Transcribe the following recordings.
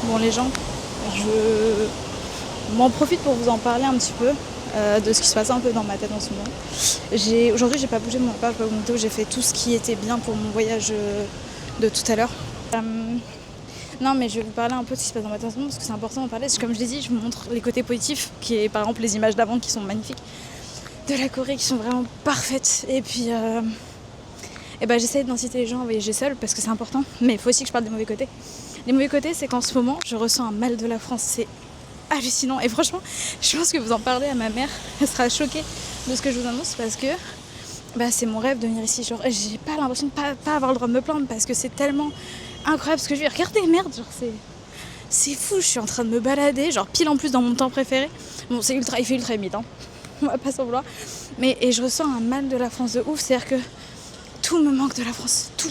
Bon, les gens, je m'en profite pour vous en parler un petit peu de ce qui se passe un peu dans ma tête en ce moment. Aujourd'hui, j'ai pas bougé de mon page, j'ai pas monté, j'ai fait tout ce qui était bien pour mon voyage de tout à l'heure. Non, mais je vais vous parler un peu de ce qui se passe dans ma tête en ce moment parce que c'est important d'en parler. Comme je l'ai dit, je vous montre les côtés positifs, qui est par exemple les images d'avant qui sont magnifiques, de la Corée qui sont vraiment parfaites. Et puis, j'essaie d'inciter les gens à voyager seuls parce que c'est important, mais il faut aussi que je parle des mauvais côtés. Les mauvais côtés, c'est qu'en ce moment, je ressens un mal de la France. C'est hallucinant. Et franchement, je pense que vous en parlez à ma mère, elle sera choquée de ce que je vous annonce parce que c'est mon rêve de venir ici. Genre, j'ai pas l'impression de pas avoir le droit de me plaindre parce que c'est tellement incroyable ce que je vis. Regardez, merde, genre c'est fou. Je suis en train de me balader, genre pile en plus dans mon temps préféré. Bon, il fait ultra humide, hein. On va pas s'en vouloir. Et je ressens un mal de la France de ouf. C'est-à-dire que tout me manque de la France. Tout.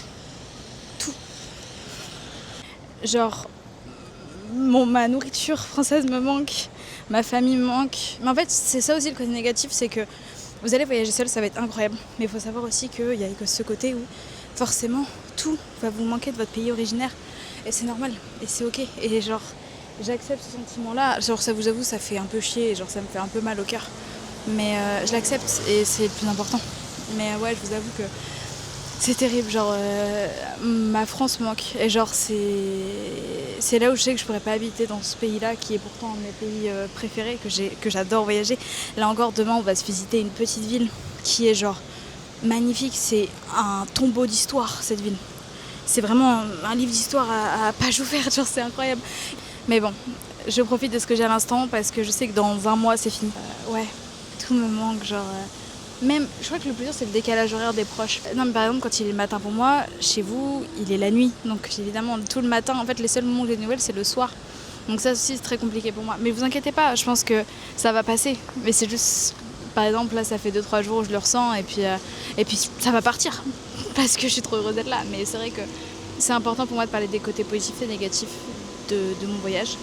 Genre, ma nourriture française me manque, ma famille me manque. Mais en fait, c'est ça aussi le côté négatif, c'est que vous allez voyager seul, ça va être incroyable. Mais il faut savoir aussi qu'il y a ce côté où forcément tout va vous manquer de votre pays originaire. Et c'est normal, et c'est ok. Et genre, j'accepte ce sentiment-là. Genre, ça vous avoue, ça fait un peu chier, et genre, ça me fait un peu mal au cœur. Mais je l'accepte, et c'est le plus important. Mais ouais, je vous avoue que c'est terrible, genre ma France manque et genre c'est là où je sais que je pourrais pas habiter dans ce pays-là qui est pourtant un de mes pays préférés, que j'adore voyager. Là encore, demain on va se visiter une petite ville qui est genre magnifique, c'est un tombeau d'histoire cette ville. C'est vraiment un livre d'histoire à page ouverte, genre c'est incroyable. Mais bon, je profite de ce que j'ai à l'instant parce que je sais que dans un mois c'est fini. Ouais, tout me manque, genre... Même, je crois que le plus dur c'est le décalage horaire des proches. Non mais par exemple quand il est le matin pour moi, chez vous il est la nuit. Donc évidemment tout le matin, en fait les seuls moments où j'ai des nouvelles c'est le soir. Donc ça aussi c'est très compliqué pour moi. Mais vous inquiétez pas, je pense que ça va passer. Mais c'est juste, par exemple là ça fait 2-3 jours où je le ressens et puis ça va partir. Parce que je suis trop heureuse d'être là. Mais c'est vrai que c'est important pour moi de parler des côtés positifs et négatifs de mon voyage.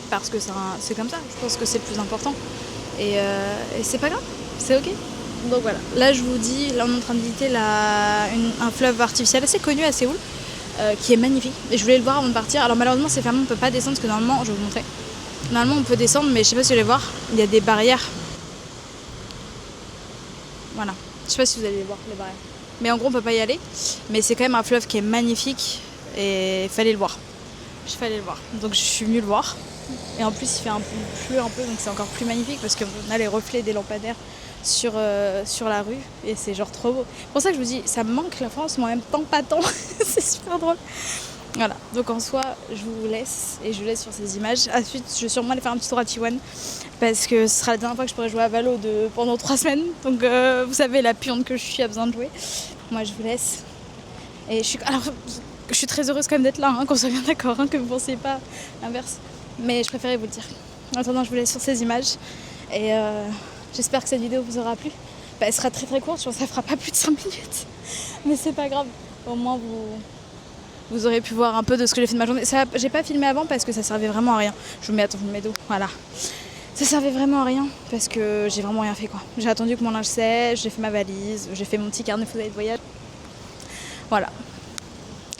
Parce que c'est comme ça, je pense que c'est le plus important. Et c'est pas grave, c'est ok. Donc voilà, là je vous dis, là on est en train de visiter un fleuve artificiel assez connu à Séoul, qui est magnifique. Et je voulais le voir avant de partir. Alors malheureusement c'est fermé, on peut pas descendre parce que normalement, je vais vous montrer. Normalement on peut descendre, mais je sais pas si vous allez voir, il y a des barrières. Voilà, je sais pas si vous allez les voir, les barrières. Mais en gros on peut pas y aller, mais c'est quand même un fleuve qui est magnifique et il fallait le voir. Donc je suis venue le voir. Et en plus il fait pleut un peu, donc c'est encore plus magnifique parce qu'on a les reflets des lampadaires sur la rue et c'est genre trop beau. C'est pour ça que je vous dis, ça me manque la France, mais en même temps pas tant. C'est super drôle. Voilà, donc en soi, je vous laisse et je vous laisse sur ces images. Ensuite, je vais sûrement aller faire un petit tour à Taïwan parce que ce sera la dernière fois que je pourrai jouer à Valo pendant 3 semaines. Donc vous savez, la pionde que je suis a besoin de jouer. Moi, je vous laisse. Et je suis très heureuse quand même d'être là, hein, qu'on soit bien d'accord, hein, que vous ne pensiez pas l'inverse. Mais je préférais vous le dire. En attendant, je vous laisse sur ces images et j'espère que cette vidéo vous aura plu. Elle sera très très courte, je pense que ça fera pas plus de 5 minutes. Mais c'est pas grave, au moins vous aurez pu voir un peu de ce que j'ai fait de ma journée. J'ai pas filmé avant parce que ça servait vraiment à rien. Je vous mets d'eau, voilà. Ça servait vraiment à rien parce que j'ai vraiment rien fait quoi. J'ai attendu que mon linge sèche, j'ai fait ma valise, j'ai fait mon petit carnet de voyage. Voilà.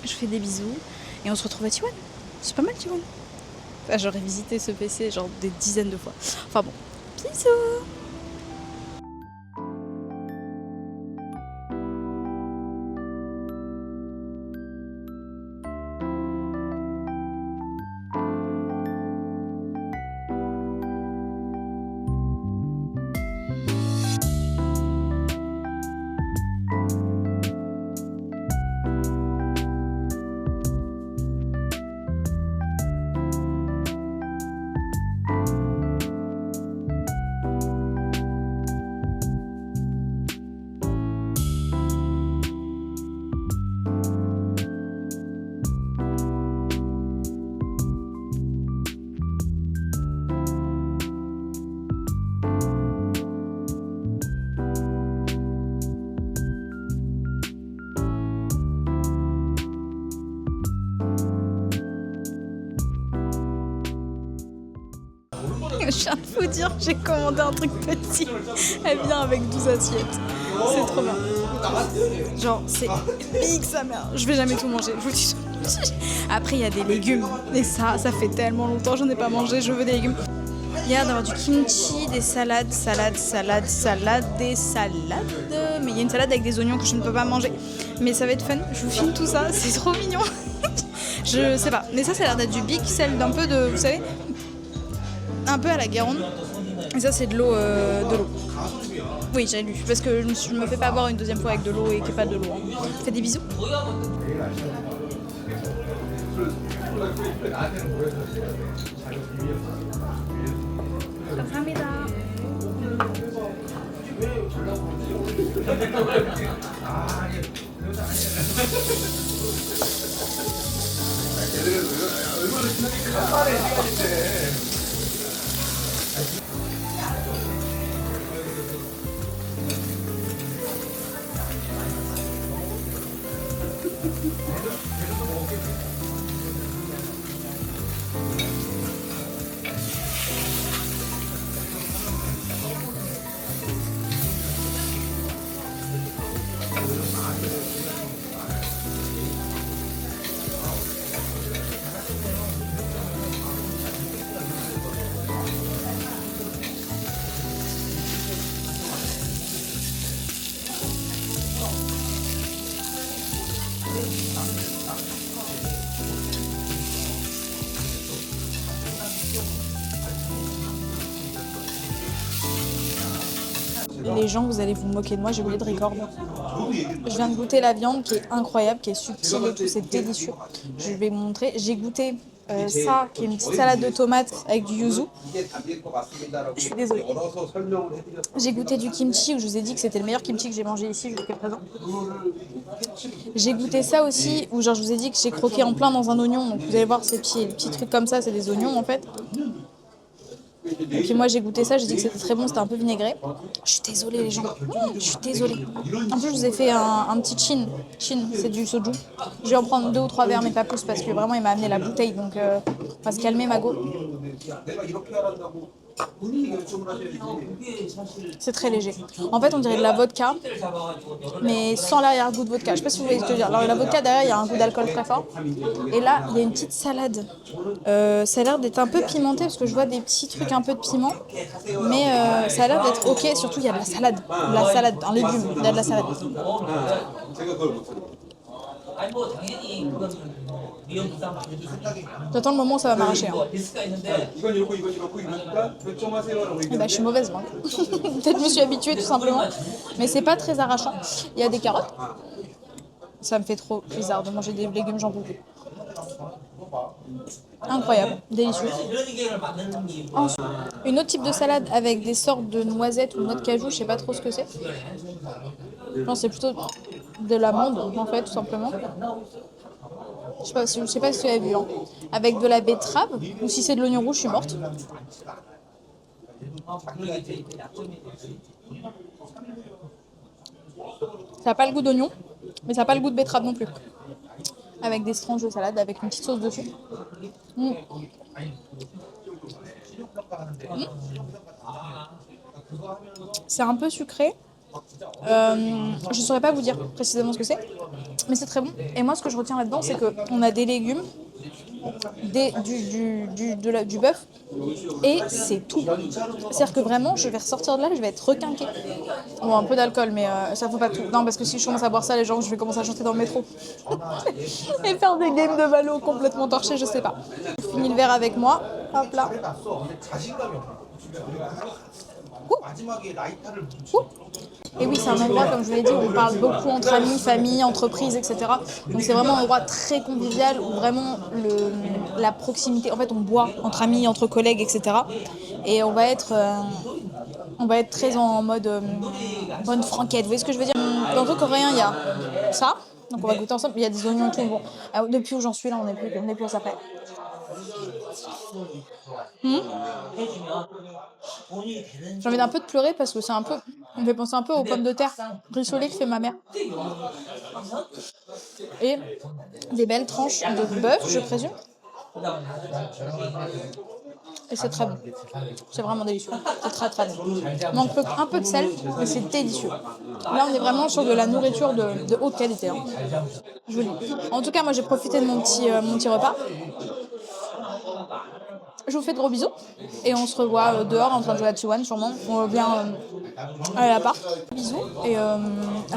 Je vous fais des bisous et on se retrouve à Taïwan. C'est pas mal Taïwan. Enfin, j'aurais visité ce PC genre des dizaines de fois. Enfin bon, bisous. Je viens de vous dire, j'ai commandé un truc petit. Elle vient avec 12 assiettes. C'est trop bien. Genre, c'est big sa mère. Je vais jamais tout manger, je vous dis. Après, il y a des légumes. Et ça fait tellement longtemps que j'en ai pas mangé. Je veux des légumes. Il y a d'avoir du kimchi, des salades, des salades. Mais il y a une salade avec des oignons que je ne peux pas manger. Mais ça va être fun. Je vous filme tout ça. C'est trop mignon. Je sais pas. Mais ça a l'air d'être du big sel, d'un peu de, vous savez, un peu à la Guérande. Et ça, c'est de l'eau. Oui, j'ai lu. Parce que je me fais pas boire une deuxième fois avec de l'eau et qu'il n'y ait pas de l'eau. Fais des bisous. 감사합니다. Les gens, vous allez vous moquer de moi, j'ai oublié de record. Je viens de goûter la viande qui est incroyable, qui est subtile et tout, c'est délicieux. Je vais vous montrer. J'ai goûté ça, qui est une petite salade de tomates avec du yuzu. Je suis désolée. J'ai goûté du kimchi, où je vous ai dit que c'était le meilleur kimchi que j'ai mangé ici jusqu'à présent. J'ai goûté ça aussi, où genre je vous ai dit que j'ai croqué en plein dans un oignon. Donc vous allez voir ces petits trucs comme ça, c'est des oignons en fait. Et puis moi j'ai goûté ça, j'ai dit que c'était très bon, c'était un peu vinaigré. Je suis désolée les gens, je suis désolée. En plus je vous ai fait un petit chin, c'est du soju. Je vais en prendre 2 ou 3 verres mais pas plus parce que vraiment il m'a amené la bouteille donc on va se calmer Mago. C'est très léger. En fait on dirait de la vodka mais sans l'arrière-goût de vodka. Je sais pas si vous voyez ce que je veux dire. Alors la vodka derrière il y a un goût d'alcool très fort. Et là il y a une petite salade. Ça a l'air d'être un peu pimenté parce que je vois des petits trucs un peu de piment. Mais ça a l'air d'être ok. Surtout il y a de la salade. Un légume. Il y a de la salade. J'attends le moment où ça va m'arracher. Hein. Et bah, je suis mauvaise moi. Peut-être que je me suis habituée tout simplement. Mais c'est pas très arrachant. Il y a des carottes. Ça me fait trop bizarre de manger des légumes, j'en peux plus. Incroyable, délicieux. Ensuite, une autre type de salade avec des sortes de noisettes ou noix de cajou, je sais pas trop ce que c'est. Non, c'est plutôt de l'amande en fait, tout simplement. Je sais pas si tu as vu, hein. Avec de la betterave, ou si c'est de l'oignon rouge, je suis morte. Ça n'a pas le goût d'oignon, mais ça n'a pas le goût de betterave non plus. Avec des tranches de salade, avec une petite sauce dessus. Mmh. Mmh. C'est un peu sucré. Je ne saurais pas vous dire précisément ce que c'est, mais c'est très bon. Et moi, ce que je retiens là-dedans, c'est qu'on a des légumes, du bœuf, et c'est tout. C'est-à-dire que vraiment, je vais ressortir de là, je vais être requinquée. Bon, un peu d'alcool, mais ça faut pas tout. Non, parce que si je commence à boire ça, les gens, je vais commencer à chanter dans le métro. Et faire des games de Valo complètement torchés, je sais pas. Je finis le verre avec moi. Hop là. Et oui, c'est un endroit, comme je vous l'ai dit, où on parle beaucoup entre amis, famille, entreprises, etc. Donc c'est vraiment un endroit très convivial où vraiment la proximité, en fait on boit entre amis, entre collègues, etc. Et on va être très en mode bonne franquette, vous voyez ce que je veux dire? Dans le coréen, il y a ça, donc on va goûter ensemble, il y a des oignons et tout. Bon, depuis où j'en suis là, on n'est plus à ça près. J'ai envie d'un peu de pleurer parce que on me fait penser un peu aux pommes de terre rissolées que fait ma mère. Et des belles tranches de bœuf, je présume. et c'est très bon. C'est vraiment délicieux. C'est très très bon. Manque un peu de sel, mais c'est délicieux. Là, on est vraiment sur de la nourriture de haute qualité. Hein. Je vous le dis. En tout cas, moi, j'ai profité de mon petit repas. Je vous fais de gros bisous et on se revoit dehors en train de jouer à T1 sûrement. On va bien aller à l'appart. Bisous et à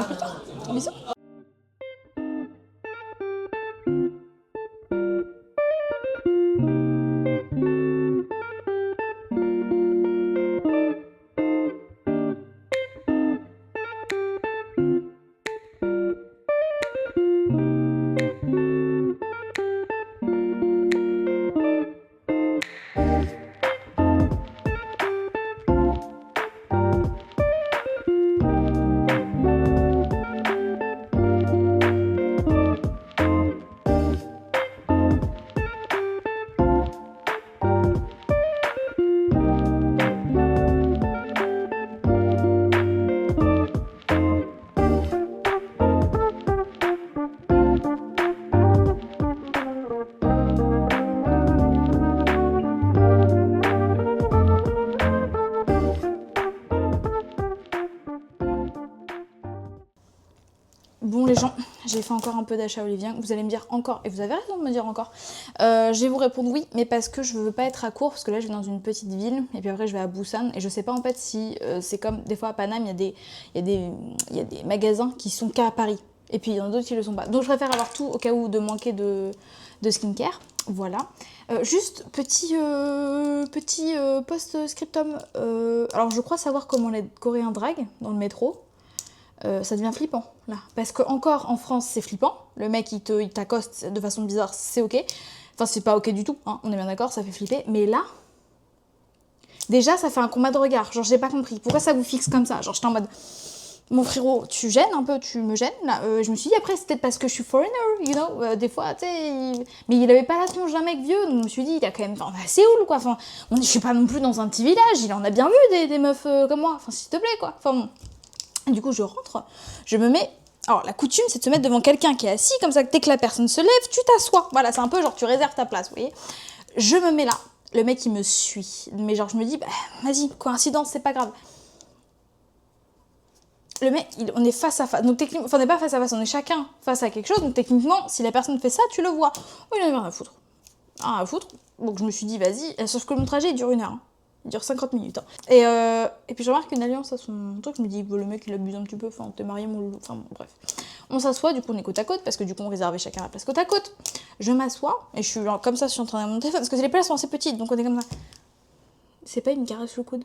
plus tard. Bisous. Bon les gens, j'ai fait encore un peu d'achat Olivien. Vous allez me dire encore, et vous avez raison de me dire encore. Je vais vous répondre oui, mais parce que je veux pas être à court, parce que là je vais dans une petite ville, et puis après je vais à Busan, et je sais pas en fait si c'est comme des fois à Paname, il y a des magasins qui sont qu'à Paris, et puis il y en a d'autres qui le sont pas. Donc je préfère avoir tout au cas où de manquer de skincare. Voilà. Juste petit post-scriptum. Alors je crois savoir comment les Coréens draguent dans le métro. Ça devient flippant là, parce que encore en France c'est flippant, le mec il t'accoste de façon bizarre, c'est ok, enfin c'est pas ok du tout, hein, on est bien d'accord, ça fait flipper, mais là, déjà ça fait un combat de regard, genre j'ai pas compris, pourquoi ça vous fixe comme ça, genre j'étais en mode, mon frérot, tu gênes un peu, tu me gênes là, je me suis dit après c'est peut-être parce que je suis foreigner, you know, des fois tu sais, mais il avait pas la tronche d'un mec vieux, donc je me suis dit il a quand même, enfin c'est Séoul quoi, enfin, je suis pas non plus dans un petit village, il en a bien vu des meufs comme moi, enfin s'il te plaît quoi, enfin bon. Du coup, je rentre, je me mets... Alors, la coutume, c'est de se mettre devant quelqu'un qui est assis, comme ça, dès que la personne se lève, tu t'assois. Voilà, c'est un peu genre, tu réserves ta place, vous voyez. Je me mets là, le mec, il me suit. Mais genre, je me dis, bah, vas-y, coïncidence, c'est pas grave. Le mec, on est face à face. Donc, techniquement, enfin, on n'est pas face à face, on est chacun face à quelque chose. Donc, techniquement, si la personne fait ça, tu le vois. Oh, il en a rien à foutre. Rien à foutre. Donc, je me suis dit, vas-y. Sauf que mon trajet, il dure 1 heure. Hein. Il dure 50 minutes. Hein. Et puis je remarque une alliance à son truc, je me dis, le mec il abuse un petit peu, enfin t'es marié mon loulou, enfin bon, bref. On s'assoit, du coup on est côte à côte, parce que du coup on réservait chacun la place côte à côte. Je m'assois, et je suis genre, comme ça, je suis en train de mon téléphone, parce que les places sont assez petites, donc on est comme ça. C'est pas une caresse le coude.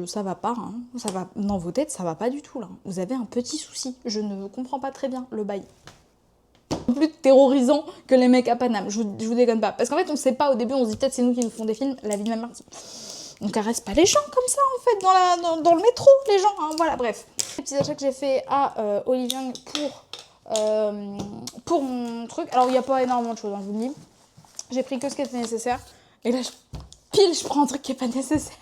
Ça va pas, hein. Ça va... Dans vos têtes, ça va pas du tout là. Vous avez un petit souci, je ne comprends pas très bien le bail. Plus terrorisant que les mecs à Paname, je vous déconne pas. Parce qu'en fait, on sait pas, au début, on se dit peut-être c'est nous qui nous font des films, la vie de ma mère. On caresse pas les gens comme ça, en fait, dans le métro, les gens, hein, voilà, bref. Les petits achats que j'ai fait à Olivien pour mon truc. Alors, il n'y a pas énormément de choses, hein, je vous le dis. J'ai pris que ce qui était nécessaire. Et là, je prends un truc qui est pas nécessaire.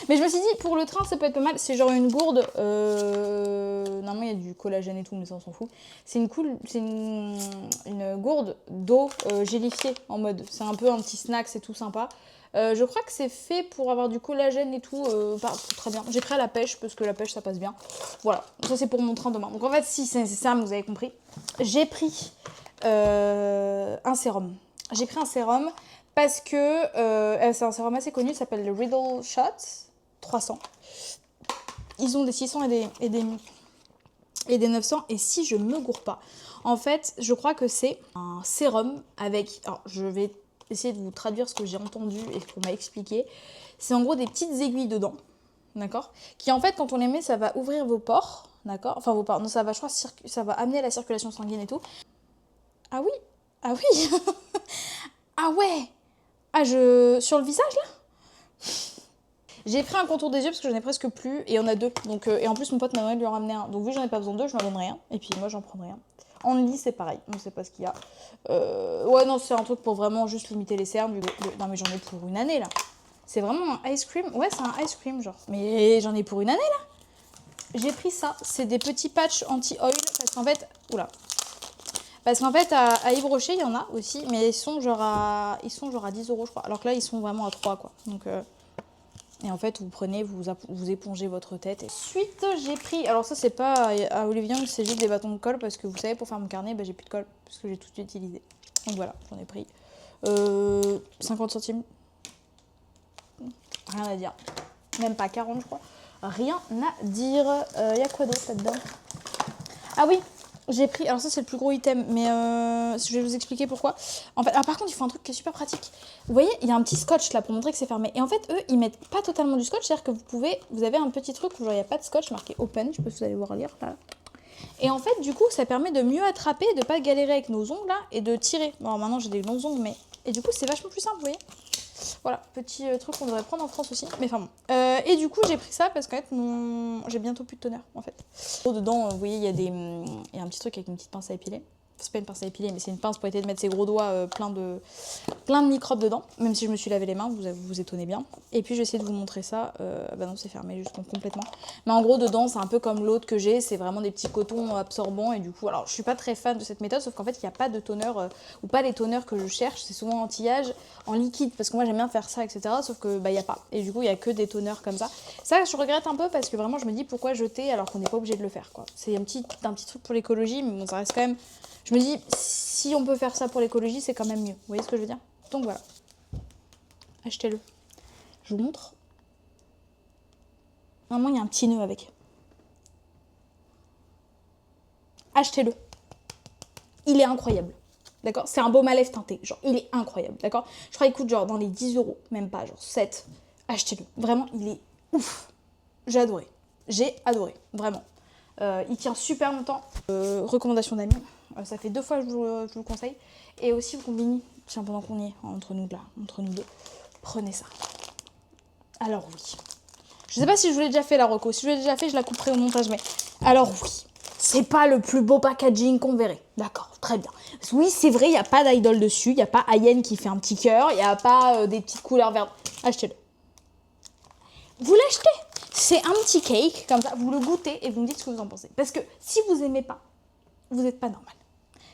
Mais je me suis dit, pour le train, ça peut être pas mal. C'est genre une gourde. Normalement, il y a du collagène et tout, mais ça, on s'en fout. C'est une gourde d'eau gélifiée en mode. C'est un peu un petit snack, c'est tout sympa. Je crois que c'est fait pour avoir du collagène et tout. Très bien. J'ai pris à la pêche, parce que la pêche, ça passe bien. Voilà. Ça, c'est pour mon train demain. Donc, en fait, si c'est nécessaire, mais vous avez compris. J'ai pris un sérum. J'ai pris un sérum. Parce que c'est un sérum assez connu, il s'appelle le Riddle Shot 300. Ils ont des 600 et des 900. Et si je me gourre pas, en fait, je crois que c'est un sérum avec... Alors, je vais essayer de vous traduire ce que j'ai entendu et ce qu'on m'a expliqué. C'est en gros des petites aiguilles dedans, d'accord? Qui en fait, quand on les met, ça va ouvrir vos pores, d'accord? Enfin, vos pores, non, ça va, je crois, ça va amener la circulation sanguine et tout. Ah oui? Ah oui. Ah ouais. Sur le visage là. J'ai pris un contour des yeux parce que j'en ai presque plus et il y en a 2. Donc, et en plus mon pote m'a demandé de lui en ramener un. Donc vu que j'en ai pas besoin de 2, je m'en donne rien. Et puis moi j'en prends rien. En lit c'est pareil, on sait pas ce qu'il y a. Ouais non c'est un truc pour vraiment juste limiter les cernes. Non mais j'en ai pour 1 année là. C'est vraiment un ice cream. Ouais c'est un ice cream genre. Mais j'en ai pour 1 année là. J'ai pris ça. C'est des petits patchs anti-oil parce qu'en fait... Oula. Parce qu'en fait, à Yves Rocher, il y en a aussi, mais ils sont genre à 10 €, je crois. Alors que là, ils sont vraiment à 3, quoi. Donc, et en fait, vous prenez, vous épongez votre tête. Ensuite, j'ai pris... Alors ça, c'est pas à Olivier, c'est juste des bâtons de colle, parce que vous savez, pour faire mon carnet, bah, j'ai plus de colle, parce que j'ai tout utilisé. Donc voilà, j'en ai pris 50 centimes. Rien à dire. Même pas 40, je crois. Rien à dire. Y a quoi d'autre là-dedans? Ah oui, j'ai pris... Alors ça, c'est le plus gros item, mais je vais vous expliquer pourquoi. En fait, par contre, il faut un truc qui est super pratique. Vous voyez, il y a un petit scotch là pour montrer que c'est fermé. Et en fait, eux, ils mettent pas totalement du scotch. C'est-à-dire que vous avez un petit truc où genre il n'y a pas de scotch marqué open. Je sais pas si vous allez voir lire là. Et en fait, du coup, ça permet de mieux attraper, de pas galérer avec nos ongles là et de tirer. Bon, maintenant j'ai des longs ongles, mais... Et du coup, c'est vachement plus simple, vous voyez. Voilà, petit truc qu'on devrait prendre en France aussi, mais enfin bon. Et du coup, j'ai pris ça parce qu'en fait, j'ai bientôt plus de toner, en fait. Dedans, vous voyez, il y a un petit truc avec une petite pince à épiler. C'est pas une pince à épiler, mais c'est une pince pour éviter de mettre ses gros doigts plein de microbes dedans. Même si je me suis lavé les mains, vous vous étonnez bien. Et puis, je vais essayer de vous montrer ça. Bah non, c'est fermé juste complètement. Mais en gros, dedans, c'est un peu comme l'autre que j'ai. C'est vraiment des petits cotons absorbants. Et du coup, alors, je suis pas très fan de cette méthode, sauf qu'en fait, il n'y a pas de toner, ou pas les toners que je cherche. C'est souvent anti-âge, en liquide, parce que moi, j'aime bien faire ça, etc. Sauf que, bah, il n'y a pas. Et du coup, il n'y a que des toners comme ça. Ça, je regrette un peu parce que vraiment, je me dis pourquoi jeter alors qu'on n'est pas obligé de le faire, quoi. C'est un petit truc pour l'écologie, mais bon, ça reste quand même... Je me dis, si on peut faire ça pour l'écologie, c'est quand même mieux. Vous voyez ce que je veux dire? Donc voilà. Achetez-le. Je vous montre. Normalement, il y a un petit nœud avec. Achetez-le. Il est incroyable. D'accord? C'est un baume à lèvres teinté. Genre, il est incroyable. D'accord? Je crois qu'il coûte genre dans les 10 €. Même pas, genre 7. Achetez-le. Vraiment, il est ouf. J'ai adoré. J'ai adoré. Vraiment. Il tient super longtemps. Recommandation d'amis. Ça fait 2 fois que je vous le conseille. Et aussi, vous combinez, tiens, pendant qu'on y est, entre nous deux, prenez ça. Alors oui. Je sais pas si je vous l'ai déjà fait la reco. Si je l'ai déjà fait, je la couperai au montage. Mais alors oui, c'est pas le plus beau packaging qu'on verrait. D'accord, très bien. Oui, c'est vrai, il n'y a pas d'idol dessus. Il n'y a pas Ayenne qui fait un petit cœur. Il n'y a pas des petites couleurs vertes. Achetez-le. Vous l'achetez. C'est un petit cake, comme ça. Vous le goûtez et vous me dites ce que vous en pensez. Parce que si vous aimez pas, vous n'êtes pas normal.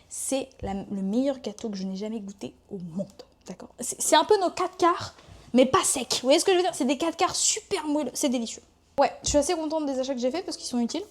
C'est le meilleur gâteau que je n'ai jamais goûté au monde. D'accord? C'est un peu nos 4 quarts, mais pas secs. Vous voyez ce que je veux dire? C'est des 4 quarts super moelleux. C'est délicieux. Ouais, je suis assez contente des achats que j'ai faits parce qu'ils sont utiles.